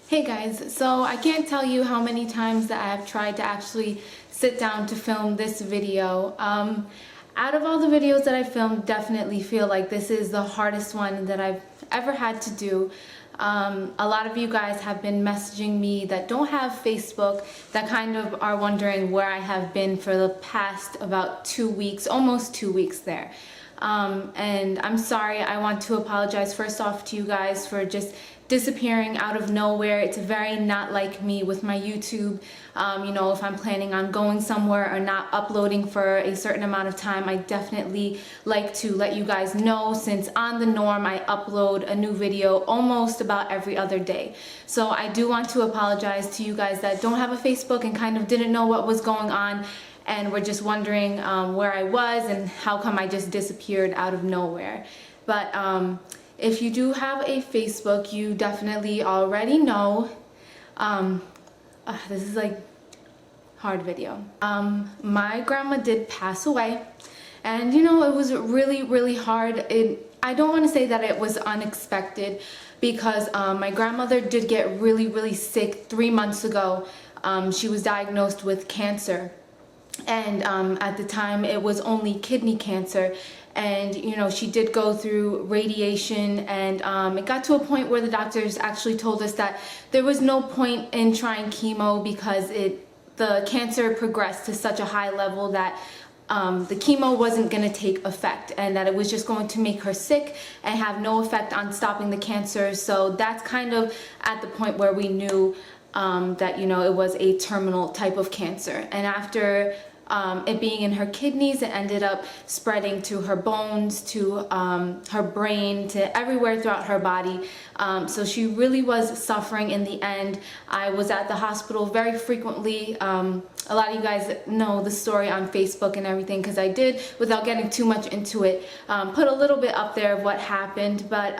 Hey guys, so I can't tell you how many times that I have tried to actually sit down to film this video. Out of all the videos that I filmed, definitely feel like this is the hardest one that I've ever had to do. A lot of you guys have been messaging me that don't have Facebook, that kind of are wondering where I have been for the past about 2 weeks, almost 2 weeks there. And I'm sorry, I want to apologize first off to you guys for just disappearing out of nowhere. It's very not like me with my YouTube. If I'm planning on going somewhere or not uploading for a certain amount of time, I definitely like to let you guys know, since on the norm I upload a new video almost about every other day. So I do want to apologize to you guys that don't have a Facebook and kind of didn't know what was going on and were just wondering where I was and how come I just disappeared out of nowhere. But if you do have a Facebook, you definitely already know, this is like hard video. My grandma did pass away, and it was really hard. I don't want to say that it was unexpected, because my grandmother did get really sick 3 months ago. She was diagnosed with cancer, and at the time it was only kidney cancer. And she did go through radiation, and it got to a point where the doctors actually told us that there was no point in trying chemo, because the cancer progressed to such a high level that the chemo wasn't going to take effect, and that it was just going to make her sick and have no effect on stopping the cancer. So that's kind of at the point where we knew that it was a terminal type of cancer. And after it being in her kidneys, it ended up spreading to her bones, to her brain, to everywhere throughout her body. So she really was suffering in the end. I was at the hospital very frequently. A lot of you guys know the story on Facebook and everything, because I did, without getting too much into it, put a little bit up there of what happened. But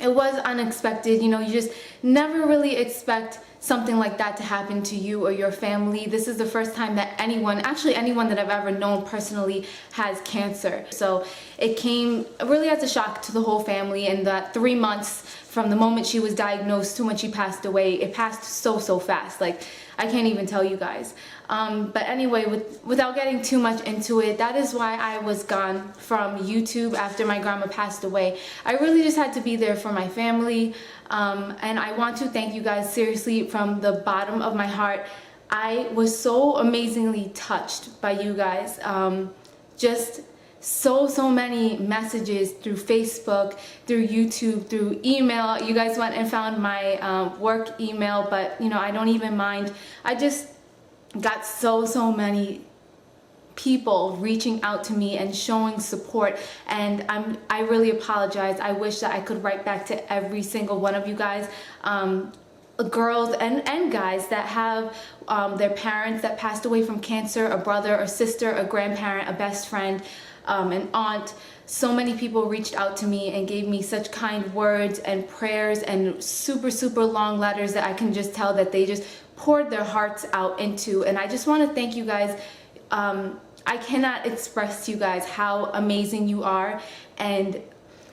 it was unexpected. You just never really expect something like that to happen to you or your family. This is the first time that anyone that I've ever known personally, has cancer. So it came really as a shock to the whole family, and that 3 months from the moment she was diagnosed to when she passed away, it passed so fast. Like, I can't even tell you guys. But anyway, without getting too much into it, that is why I was gone from YouTube after my grandma passed away. I really just had to be there for my family. And I want to thank you guys seriously from the bottom of my heart. I was so amazingly touched by you guys. Just so many messages through Facebook, through YouTube, through email. You guys went and found my work email, but I don't even mind. I just got so many people reaching out to me and showing support, and I really apologize. I wish that I could write back to every single one of you guys, girls and guys that have their parents that passed away from cancer, a brother or sister, a grandparent, a best friend, an aunt. So many people reached out to me and gave me such kind words and prayers and super long letters that I can just tell that they just poured their hearts out into. And I just want to thank you guys. I cannot express to you guys how amazing you are, and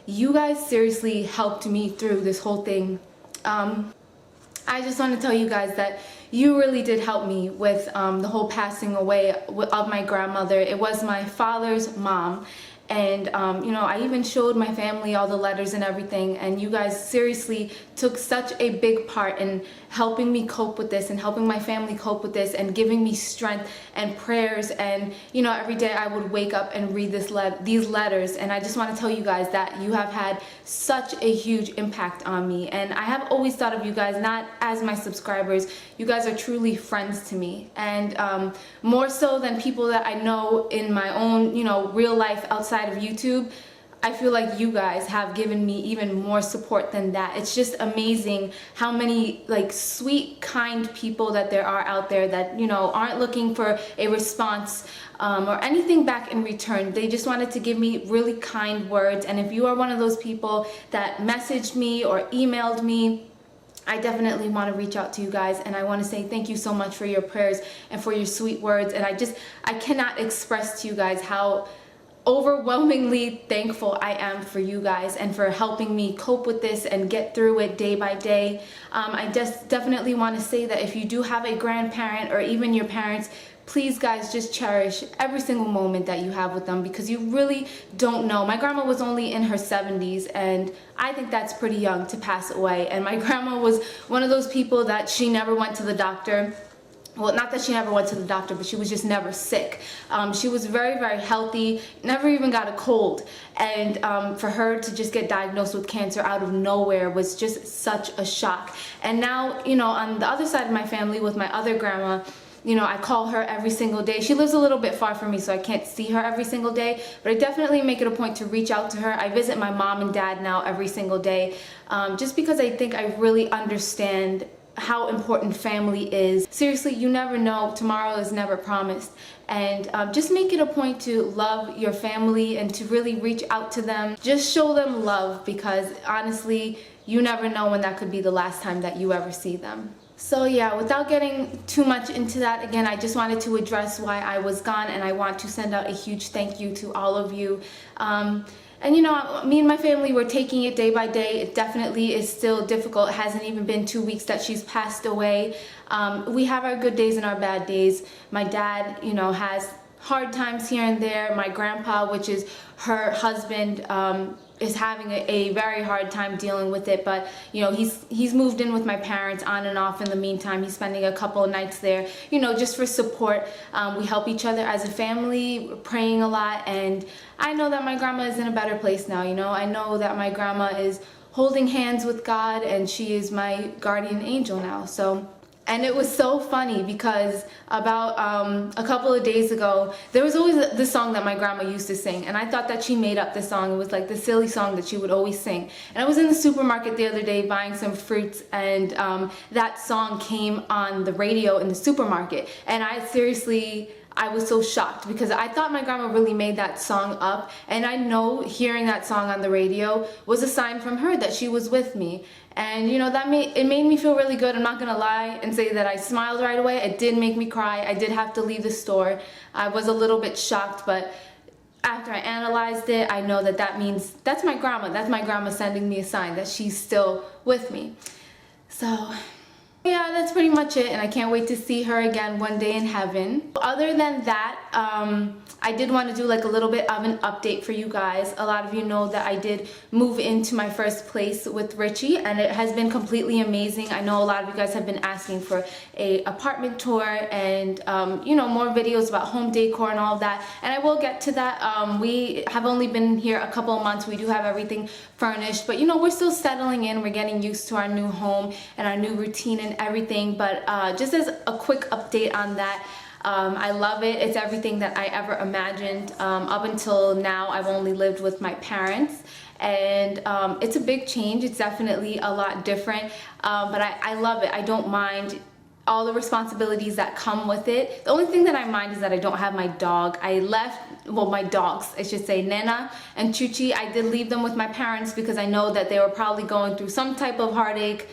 you guys seriously helped me through this whole thing. I just want to tell you guys that you really did help me with the whole passing away of my grandmother. It was my father's mom. And I even showed my family all the letters and everything, and you guys seriously took such a big part in helping me cope with this and helping my family cope with this and giving me strength and prayers. And every day I would wake up and read these letters, and I just want to tell you guys that you have had such a huge impact on me. And I have always thought of you guys not as my subscribers. You guys are truly friends to me, and more so than people that I know in my own real life outside of YouTube. I feel like you guys have given me even more support than that. It's just amazing how many sweet, kind people that there are out there that aren't looking for a response or anything back in return. They just wanted to give me really kind words. And if you are one of those people that messaged me or emailed me, I definitely want to reach out to you guys, and I want to say thank you so much for your prayers and for your sweet words. And I cannot express to you guys how overwhelmingly thankful I am for you guys and for helping me cope with this and get through it day by day. I just definitely want to say that if you do have a grandparent or even your parents, please guys, just cherish every single moment that you have with them, because you really don't know. My grandma was only in her 70s, and I think that's pretty young to pass away. And my grandma was one of those people that she never went to the doctor. Well, not that she never went to the doctor, but she was just never sick. She was very, very healthy, never even got a cold. And for her to just get diagnosed with cancer out of nowhere was just such a shock. And now, you know, on the other side of my family with my other grandma, you know, I call her every single day. She lives a little bit far from me, so I can't see her every single day, but I definitely make it a point to reach out to her. I visit my mom and dad now every single day, just because I think I really understand how important family is. Seriously, you never know. Tomorrow is never promised. And just make it a point to love your family and to really reach out to them. Just show them love, because honestly, you never know when that could be the last time that you ever see them. So yeah, without getting too much into that, again, I just wanted to address why I was gone, and I want to send out a huge thank you to all of you. And you know, me and my family, we're taking it day by day. It definitely is still difficult. It hasn't even been 2 weeks that she's passed away. We have our good days and our bad days. My dad, you know, has hard times here and there. My grandpa, which is her husband, is having a very hard time dealing with it, but you know, he's moved in with my parents on and off in the meantime. He's spending a couple of nights there, you know, just for support. We help each other as a family. We're praying a lot, and I know that my grandma is in a better place now. You know, I know that my grandma is holding hands with God, and she is my guardian angel now. So, and it was so funny because about a couple of days ago, there was always this song that my grandma used to sing, and I thought that she made up this song. It was like the silly song that she would always sing. And I was in the supermarket the other day buying some fruits, and that song came on the radio in the supermarket. And I was so shocked because I thought my grandma really made that song up, and I know hearing that song on the radio was a sign from her that she was with me. And you know, it made me feel really good. I'm not gonna lie and say that I smiled right away. It did make me cry. I did have to leave the store. I was a little bit shocked, but after I analyzed it, I know that means that's my grandma. That's my grandma sending me a sign that she's still with me. So yeah, that's pretty much it, and I can't wait to see her again one day in heaven. Other than that, I did want to do like a little bit of an update for you guys. A lot of you know that I did move into my first place with Richie, and it has been completely amazing. I know a lot of you guys have been asking for a apartment tour and you know, more videos about home decor and all of that, and I will get to that. We have only been here a couple of months. We do have everything furnished, but you know, we're still settling in. We're getting used to our new home and our new routine and everything. But just as a quick update on that, I love it. It's everything that I ever imagined. Up until now, I've only lived with my parents, and it's a big change. It's definitely a lot different, but I love it. I don't mind all the responsibilities that come with it. The only thing that I mind is that I don't have my dog. I left, well, my dogs, I should say, Nena and Chuchi. I did leave them with my parents because I know that they were probably going through some type of heartache.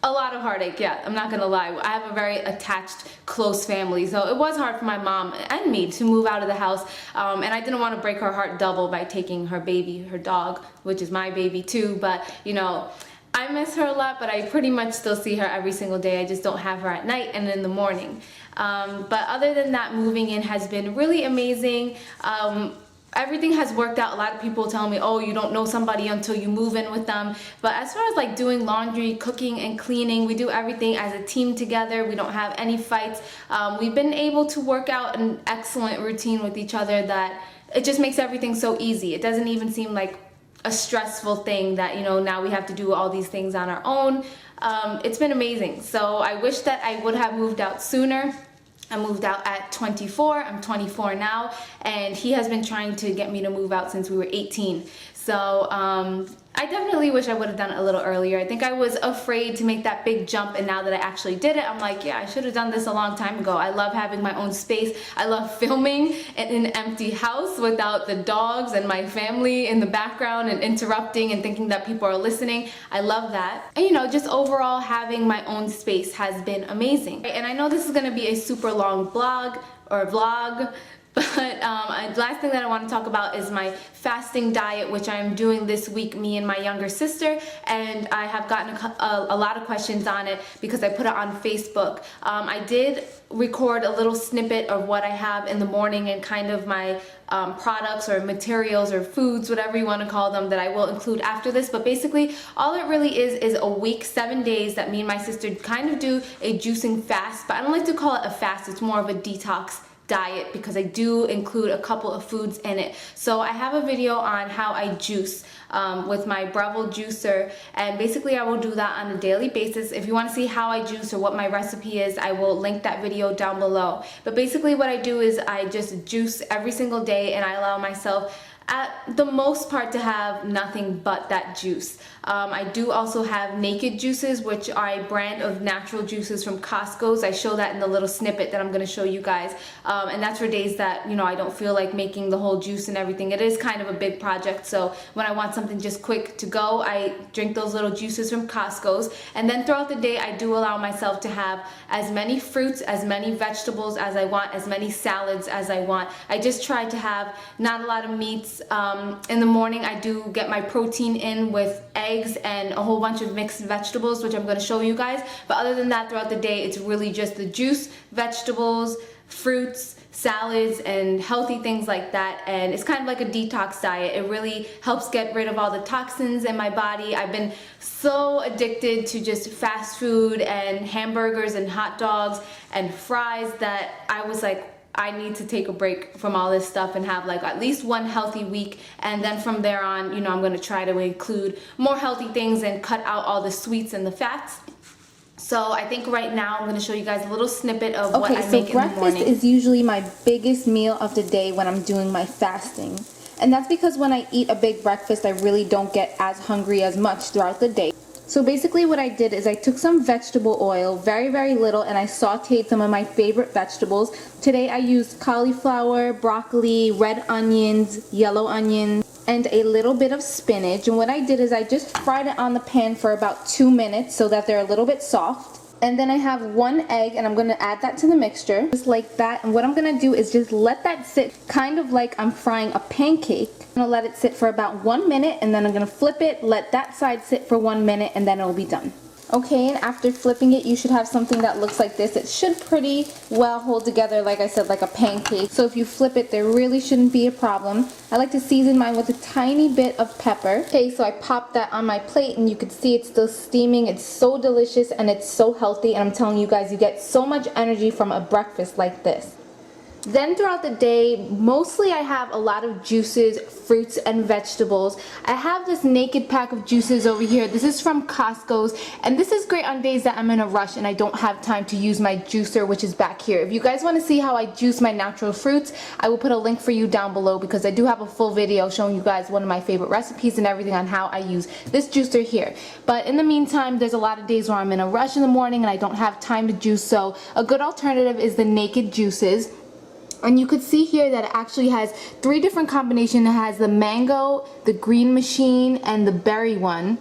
A lot of heartache, yeah, I'm not gonna lie. I have a very attached, close family, so it was hard for my mom and me to move out of the house, and I didn't want to break her heart double by taking her baby, her dog, which is my baby too. But you know, I miss her a lot, but I pretty much still see her every single day. I just don't have her at night and in the morning. But other than that, moving in has been really amazing. Everything has worked out. A lot of people tell me, oh, you don't know somebody until you move in with them. But as far as like doing laundry, cooking, and cleaning, we do everything as a team together. We don't have any fights. We've been able to work out an excellent routine with each other that it just makes everything so easy. It doesn't even seem like a stressful thing that, you know, now we have to do all these things on our own. It's been amazing. So I wish that I would have moved out sooner. I moved out at 24. I'm 24 now, and he has been trying to get me to move out since we were 18. So I definitely wish I would have done it a little earlier. I think I was afraid to make that big jump, and now that I actually did it, I'm like, yeah, I should have done this a long time ago. I love having my own space. I love filming in an empty house without the dogs and my family in the background and interrupting and thinking that people are listening. I love that. And you know, just overall having my own space has been amazing. And I know this is gonna be a super long blog or vlog, But the last thing that I want to talk about is my fasting diet, which I'm doing this week, me and my younger sister, and I have gotten a lot of questions on it because I put it on Facebook. I did record a little snippet of what I have in the morning and kind of my products or materials or foods, whatever you want to call them, that I will include after this. But basically all it really is a week, 7 days that me and my sister kind of do a juicing fast. But I don't like to call it a fast, it's more of a detox diet because I do include a couple of foods in it. So I have a video on how I juice with my Breville juicer, and basically I will do that on a daily basis. If you want to see how I juice or what my recipe is, I will link that video down below. But basically what I do is I just juice every single day, and I allow myself at the most part to have nothing but that juice. I do also have naked juices, which are a brand of natural juices from Costco's. I show that in the little snippet that I'm going to show you guys. And that's for days that, you know, I don't feel like making the whole juice and everything. It is kind of a big project, so when I want something just quick to go, I drink those little juices from Costco's. And then throughout the day, I do allow myself to have as many fruits, as many vegetables as I want, as many salads as I want. I just try to have not a lot of meats. In the morning, I do get my protein in with eggs and a whole bunch of mixed vegetables, which I'm going to show you guys. But other than that, throughout the day, it's really just the juice, vegetables, fruits, salads, and healthy things like that. And it's kind of like a detox diet. It really helps get rid of all the toxins in my body. I've been so addicted to just fast food and hamburgers and hot dogs and fries that I was like, I need to take a break from all this stuff and have like at least one healthy week, and then from there on, you know, I'm going to try to include more healthy things and cut out all the sweets and the fats. So I think right now I'm going to show you guys a little snippet of what I make in the morning. Breakfast is usually my biggest meal of the day when I'm doing my fasting. And that's because when I eat a big breakfast, I really don't get as hungry as much throughout the day. So basically what I did is I took some vegetable oil, very, very little, and I sauteed some of my favorite vegetables. Today I used cauliflower, broccoli, red onions, yellow onions, and a little bit of spinach. And what I did is I just fried it on the pan for about 2 minutes so that they're a little bit soft. And then I have 1 egg, and I'm going to add that to the mixture, just like that. And what I'm going to do is just let that sit, kind of like I'm frying a pancake. I'm going to let it sit for about 1 minute, and then I'm going to flip it, let that side sit for 1 minute, and then it'll be done. Okay, and after flipping it, you should have something that looks like this. It should pretty well hold together, like I said, like a pancake. So if you flip it, there really shouldn't be a problem. I like to season mine with a tiny bit of pepper. Okay, so I popped that on my plate, and you can see it's still steaming. It's so delicious, and it's so healthy, and I'm telling you guys, you get so much energy from a breakfast like this. Then throughout the day, mostly I have a lot of juices, fruits, and vegetables. I have this naked pack of juices over here. This is from Costco's, and this is great on days that I'm in a rush and I don't have time to use my juicer, which is back here. If you guys want to see how I juice my natural fruits, I will put a link for you down below because I do have a full video showing you guys one of my favorite recipes and everything on how I use this juicer here. But in the meantime, there's a lot of days where I'm in a rush in the morning and I don't have time to juice, so a good alternative is the naked juices. And you could see here that it actually has 3 different combinations. It has the mango, the green machine, and the berry one.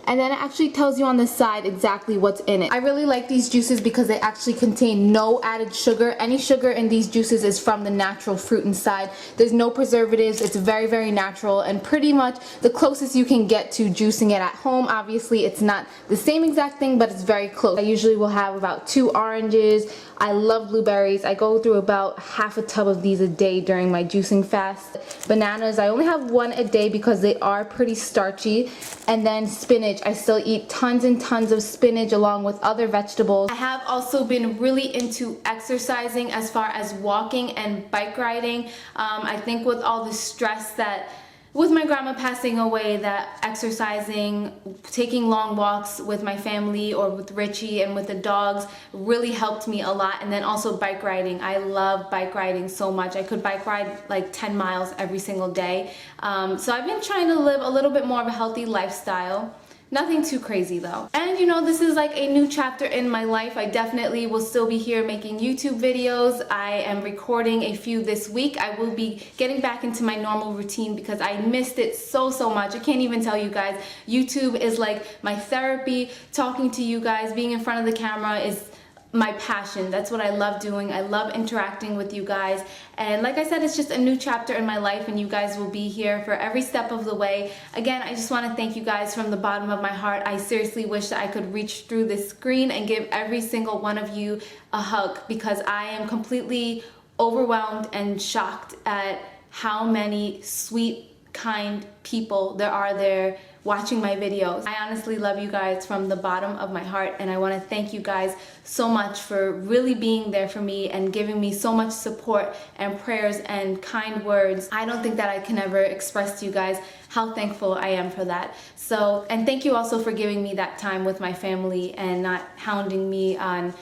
And then it actually tells you on the side exactly what's in it. I really like these juices because they actually contain no added sugar. Any sugar in these juices is from the natural fruit inside. There's no preservatives. It's very, very natural and pretty much the closest you can get to juicing it at home. Obviously, it's not the same exact thing, but it's very close. I usually will have about 2 oranges. I love blueberries. I go through about half a tub of these a day during my juicing fast. Bananas, I only have 1 a day because they are pretty starchy. And then spinach. I still eat tons and tons of spinach along with other vegetables. I have also been really into exercising as far as walking and bike riding. I think with all the stress that with my grandma passing away, that exercising, taking long walks with my family or with Richie and with the dogs really helped me a lot. And then also bike riding. I love bike riding so much. I could bike ride like 10 miles every single day. So I've been trying to live a little bit more of a healthy lifestyle. Nothing too crazy though. And you know, this is like a new chapter in my life. I definitely will still be here making YouTube videos. I am recording a few this week. I will be getting back into my normal routine because I missed it so much. I can't even tell you guys. YouTube is like my therapy. Talking to you guys, being in front of the camera is my passion. That's what I love doing. I love interacting with you guys. And like I said, it's just a new chapter in my life, and you guys will be here for every step of the way. Again, I just want to thank you guys from the bottom of my heart. I seriously wish that I could reach through this screen and give every single one of you a hug, because I am completely overwhelmed and shocked at how many sweet, kind people there are there watching my videos. I honestly love you guys from the bottom of my heart, and I want to thank you guys so much for really being there for me and giving me so much support and prayers and kind words. I don't think that I can ever express to you guys how thankful I am for that. So, and thank you also for giving me that time with my family and not hounding me on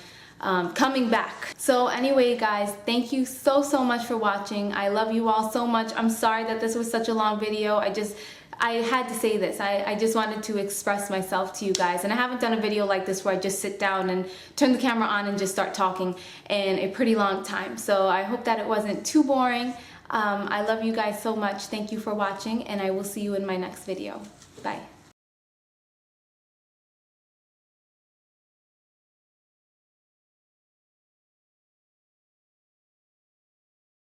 coming back. So anyway, guys, thank you so much for watching. I love you all so much. I'm sorry that this was such a long video. I had to say this. I just wanted to express myself to you guys, and I haven't done a video like this where I just sit down and turn the camera on and just start talking in a pretty long time. So I hope that it wasn't too boring. I love you guys so much. Thank you for watching, and I will see you in my next video. Bye.